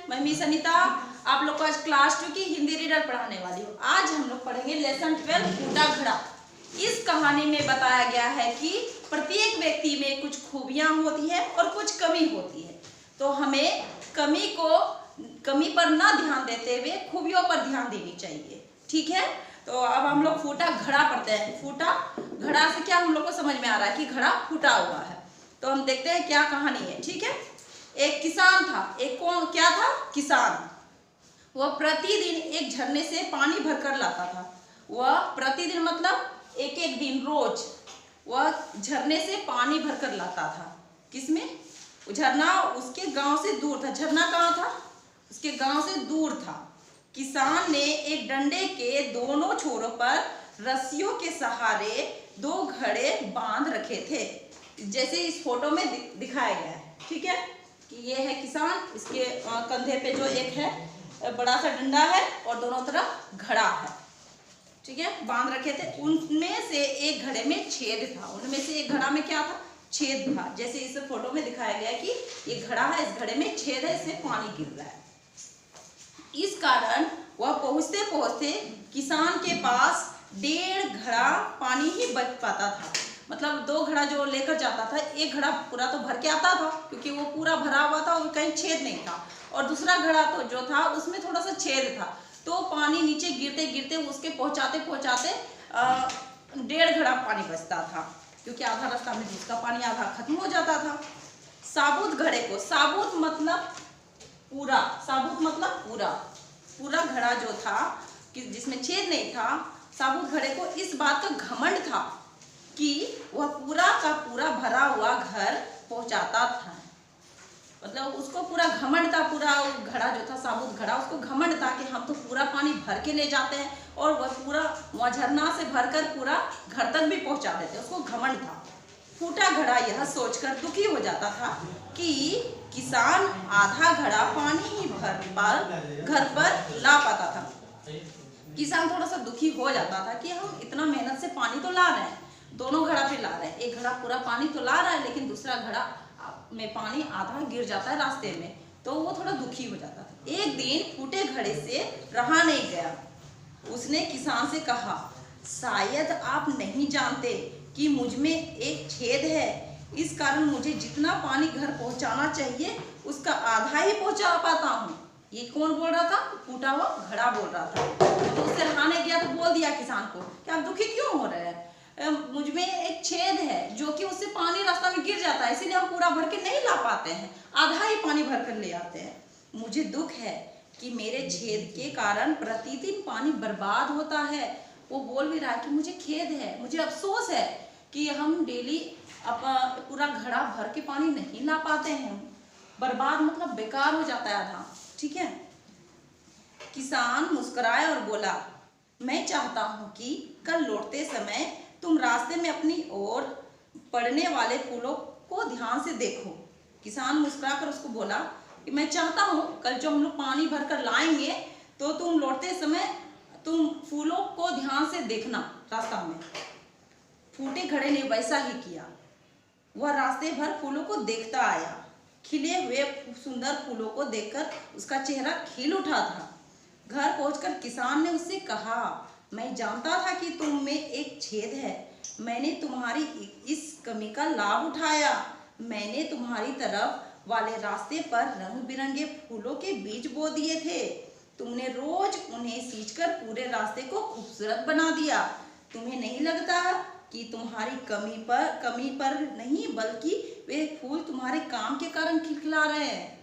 मैं मिस अनीता आप लोग को आज क्लास 2 की हिंदी रीडर पढ़ाने वाली हूँ। आज हम लोग पढ़ेंगे लेसन 12 फूटा घड़ा। इस कहानी में बताया गया है कि प्रत्येक व्यक्ति में कुछ खूबियां होती है और कुछ कमी होती है, तो हमें कमी पर ना ध्यान देते हुए खूबियों पर ध्यान देनी चाहिए। ठीक है, तो अब हम लोग फूटा घड़ा पढ़ते हैं। फूटा घड़ा से क्या हम लोग को समझ में आ रहा है कि घड़ा फूटा हुआ है। तो हम देखते हैं क्या कहानी है। ठीक है, एक किसान था। क्या था? किसान। वह प्रतिदिन एक झरने से पानी भरकर लाता था। वह प्रतिदिन मतलब एक एक दिन रोज वह झरने से पानी भरकर लाता था। किसमें? झरना उसके गांव से दूर था। झरना कहाँ था? उसके गांव से दूर था। किसान ने एक डंडे के दोनों छोरों पर रस्सियों के सहारे 2 घड़े बांध रखे थे, जैसे इस फोटो में दिखाया गया है। ठीक है, कि ये है किसान, इसके कंधे पे जो एक है बड़ा सा डंडा है और दोनों तरफ घड़ा है। ठीक है, बांध रखे थे। उनमें से एक घड़े में छेद था। उनमें से एक घड़ा में क्या था? छेद था। जैसे इस फोटो में दिखाया गया है कि ये घड़ा है, इस घड़े में छेद है, इससे पानी गिर रहा है। इस कारण वह पहुंचते पहुंचते किसान के पास 1.5 घड़ा पानी ही बच पाता था। मतलब 2 घड़ा जो लेकर जाता था, एक घड़ा पूरा तो भर के आता था क्योंकि वो पूरा भरा हुआ था और कहीं छेद नहीं था, और दूसरा घड़ा तो जो था उसमें थोड़ा सा छेद था। तो पानी नीचे गिरते गिरते उसके पहुंचाते 1.5 घड़ा पानी बचता था, क्योंकि आधा रास्ता में जिसका पानी आधा खत्म हो जाता था। साबुत घड़े को, साबुत मतलब पूरा घड़ा जो था कि जिसमें छेद नहीं था, साबुत घड़े को इस बात का घमंड था कि वह पूरा का पूरा भरा हुआ घर पहुंचाता था। मतलब उसको पूरा घमंड था, पूरा घड़ा जो था साबुत घड़ा, उसको घमंड था कि हम तो पूरा पानी भर के ले जाते हैं और वह पूरा झरना से भरकर पूरा घर तक भी पहुंचा देते, उसको घमंड था। फूटा घड़ा यह सोचकर दुखी हो जाता था कि किसान आधा घड़ा पानी ही घर पर ला पाता था। किसान थोड़ा सा दुखी हो जाता था कि हम इतना मेहनत से पानी तो ला रहे हैं, दोनों घड़ा पे ला रहे हैं, एक घड़ा पूरा पानी तो ला रहा है लेकिन दूसरा घड़ा में पानी आधा गिर जाता है रास्ते में, तो वो थोड़ा दुखी हो जाता था। एक दिन फूटे घड़े से रहा नहीं गया। उसने किसान से कहा, शायद आप नहीं जानते कि मुझ में एक छेद है, इस कारण मुझे जितना पानी घर पहुंचाना चाहिए उसका आधा ही पहुंचा पाता हूँ। ये कौन बोल रहा था? फूटा हुआ घड़ा बोल रहा था। तो उससे रहा नहीं गया तो बोल दिया किसान को कि आप दुखी क्यों हो रहे हैं? मुझ में एक छेद है जो कि उससे पानी रास्ता में गिर जाता है, इसीलिए हम पूरा भर के नहीं ला पाते हैं, आधा ही पानी भर कर ले आते हैं। मुझे दुख है कि मेरे छेद के कारण प्रतिदिन पानी बर्बाद होता है। वो बोल भी रहा है कि मुझे खेद है, मुझे अफसोस है कि हम डेली पूरा घड़ा भर के पानी नहीं ला पाते हैं। बर्बाद मतलब बेकार हो जाता है आधा। ठीक है, किसान मुस्कुराया और बोला, मैं चाहता हूं कि कल लौटते समय तुम रास्ते में अपनी ओर पड़ने वाले फूलों को ध्यान से देखो। किसान मुस्कुराकर उसको बोला कि मैं चाहता हूं कल जो हम लोग पानी भरकर लाएंगे तो तुम लौटते समय तुम फूलों को ध्यान से देखना रास्ता में। फूटे घड़े ने वैसा ही किया। वह रास्ते भर फूलों को देखता आया। खिले हुए सुंदर फूलों को देखकर उसका चेहरा खिल उठा था। घर पहुंचकर किसान ने उससे कहा, मैं जानता था कि तुम में एक छेद है। मैंने तुम्हारी इस कमी का लाभ उठाया। मैंने तुम्हारी तरफ वाले रास्ते पर रंग बिरंगे फूलों के बीज बो दिए थे। तुमने रोज उन्हें सींचकर पूरे रास्ते को खूबसूरत बना दिया। तुम्हें नहीं लगता कि तुम्हारी कमी पर नहीं बल्कि वे फूल तुम्हारे काम के कारण खिलखिला रहे हैं।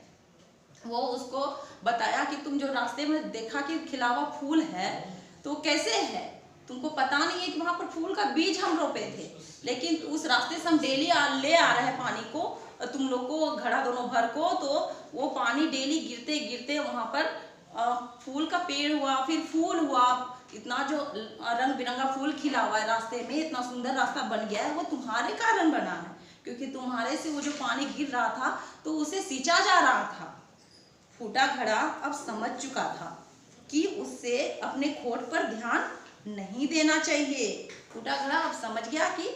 वो उसको बताया कि तुम जो रास्ते में देखा कि खिला हुआ फूल है तो कैसे है, तुमको पता नहीं है कि वहां पर फूल का बीज हम रोपे थे, लेकिन उस रास्ते से हम डेली ले आ रहे हैं पानी को, तुम लोग को घड़ा दोनों भर को, तो वो पानी डेली गिरते गिरते वहां पर फूल का पेड़ हुआ, फिर फूल हुआ, इतना जो रंग बिरंगा फूल खिला हुआ है रास्ते में, इतना सुंदर रास्ता बन गया है, वो तुम्हारे कारण बना है, क्योंकि तुम्हारे से वो जो पानी गिर रहा था तो उसे सींचा जा रहा था। फूटा घड़ा अब समझ चुका था कि उससे अपने खोट पर ध्यान नहीं देना चाहिए। फूटा घड़ा अब समझ गया कि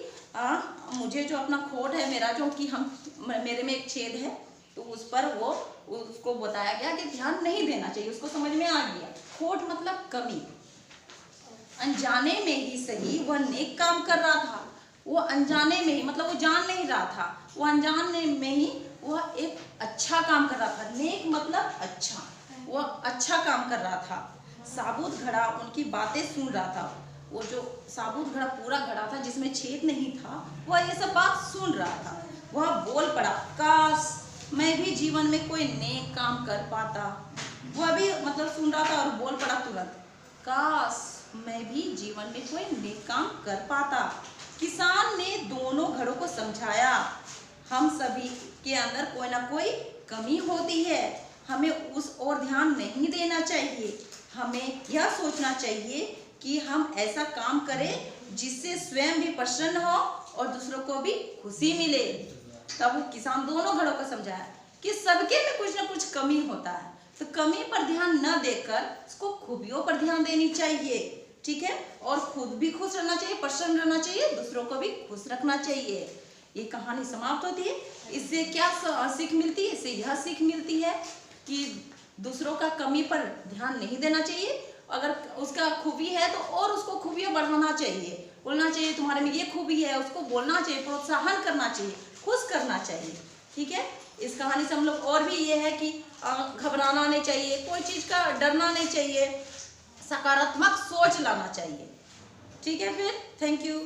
मुझे जो अपना खोट है, मेरा जो कि मेरे में एक छेद है, तो उस पर वो उसको बताया गया कि ध्यान नहीं देना चाहिए। उसको समझ में आ गया। खोट मतलब कमी। अनजाने में ही सही वह नेक काम कर रहा था। वो अनजाने में ही मतलब वो जान नहीं रहा था, वो अनजाने में ही वह एक अच्छा काम कर रहा था। नेक मतलब अच्छा, वह अच्छा काम कर रहा था। साबुत घड़ा उनकी बातें सुन रहा था। वो जो साबुत घड़ा पूरा घड़ा था जिसमें छेद नहीं था, वह ये सब बात सुन रहा था। वह बोल पड़ा, काश मैं भी जीवन में कोई नेक काम कर पाता। वह भी मतलब सुन रहा था और बोल पड़ा तुरंत, काश मैं भी जीवन में कोई नेक काम कर पाता। किसान ने दोनों घरों को समझाया, हम सभी के अंदर कोई ना कोई कमी होती है, हमें उस ओर ध्यान नहीं देना चाहिए। हमें यह सोचना चाहिए कि हम ऐसा काम करें जिससे स्वयं भी प्रसन्न हो और दूसरों को भी खुशी मिले। तब वो किसान दोनों घरों को समझाया कि सबके में कुछ ना कुछ कमी होता है, तो कमी पर ध्यान न देकर उसको खूबियों पर ध्यान देनी चाहिए। ठीक है, और खुद भी खुश रहना चाहिए, प्रसन्न रहना चाहिए, दूसरों को भी खुश रखना चाहिए। ये कहानी समाप्त होती है। इससे क्या सीख मिलती है? इससे यह सीख मिलती है कि दूसरों का कमी पर ध्यान नहीं देना चाहिए। अगर उसका खूबी है तो और उसको खूबियां बढ़ाना चाहिए, बोलना चाहिए तुम्हारे में ये खूबी है, उसको बोलना चाहिए, प्रोत्साहन करना चाहिए, खुश करना चाहिए। ठीक है, इस कहानी से हम लोग और भी ये है कि घबराना नहीं चाहिए, कोई चीज का डरना नहीं चाहिए, सकारात्मक सोच लाना चाहिए। ठीक है, फिर थैंक यू।